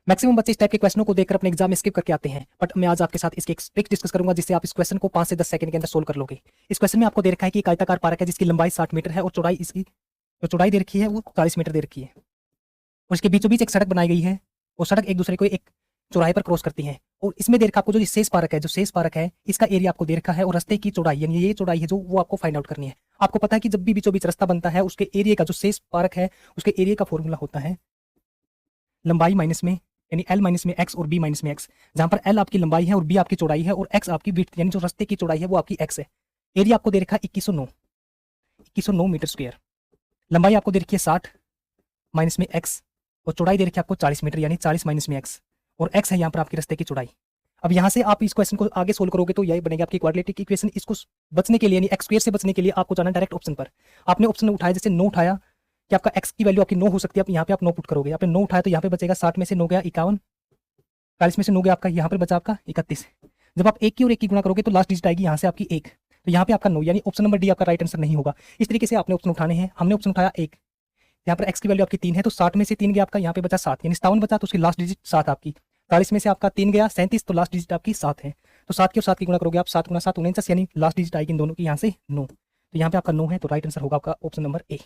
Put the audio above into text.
Maximum बच्चे इस type के क्वेश्चनों को देखकर अपने एग्जाम में स्किप करके आते हैं, बट मैं आज आपके साथ इसकी एक ट्रिक डिस्कस करूंगा जिससे आप इस क्वेश्चन को 5 से 10 सेकंड के अंदर सोल्व कर लोगे। इस क्वेश्चन में आपको दे रखा है कि एक आयताकार पार्क है जिसकी लंबाई 60 मीटर है और चौड़ाई इसकी जो चौड़ाई दे रखी है वो 40 मीटर दे रखी है, और इसके बीचों बीच एक सड़क बनाई गई है और सड़क एक दूसरे को एक चौराहे पर क्रॉस करती है। और इसमें दे रखा आपको जो शेष पार्क है इसका एरिया आपको दे रखा है और रास्ते की चौड़ाई यानी ये चौड़ाई है जो वो आपको फाइंड आउट करनी है। आपको पता है कि जब भी बीचों बीच रास्ता बनता है उसके एरिया का जो शेष पार्क है उसके एरिया का फॉर्मूला होता है लंबाई माइनस में यानी एल माइनस में एक्स और बी माइनस में एक्स, जहां पर एल आपकी लंबाई है और बी आपकी चौड़ाई है और एक्स आपकी विड्थ यानी जो रास्ते की चौड़ाई है वो आपकी एक्स है। एरिया आपको दे रखा है 2109 मीटर स्क्वायर। लंबाई आपको दे रखी है 60 माइनस में एक्स और चौड़ाई दे रखी है आपको 40 मीटर यानी 40 माइनस में एक्स, और एक्स है यहाँ पर आपकी रास्ते की चौड़ाई। अब यहाँ से आप इस क्वेश्चन को आगे सोल्व करोगे तो यही बनेगी आपकी क्वाड्रेटिक इक्वेशन। इसको बचने के लिए यानी एक्स स्क्वायर से बचने के लिए आपको जाना डायरेक्ट ऑप्शन पर। आपने ऑप्शन उठाया जैसे 9 उठाया कि आपका एक्स की वैल्यू आपकी 9 हो सकती है, यहाँ पे आप 9 पुट करोगे। यहाँ पे 9 उठाया तो यहाँ पे बचेगा 60 में से 9 गया 51, 40 में से 9 गया आपका, यहाँ पर बचा आपका 31। जब आप एक की और एक की गुणा करोगे तो लास्ट डिजिट आएगी यहाँ से आपकी 1, तो यहाँ पे आपका 9 यानी ऑप्शन नंबर डी आपका राइट आंसर नहीं होगा। इस तरीके से आपने ऑप्शन उठाने हैं। हमने ऑप्शन उठाया 1, यहाँ पर एक्स की वैल्यू आपकी 3 है तो 60 में से 3 गया आपका, यहाँ पे बचा 7 यानी 57 बचा तो उसकी लास्ट डिजिट 7 आपकी। 40 में से आपका 3 गया 37 तो लास्ट डिजिट आपकी 7 है, तो 7 की और 7 की गुणा करोगे आप 7 गुणा 7 49 यानी लास्ट डिजिट आएगी इन दोनों की यहाँ से 9, तो यहाँ पे आपका 9 है तो राइट आंसर होगा आपका ऑप्शन नंबर ए।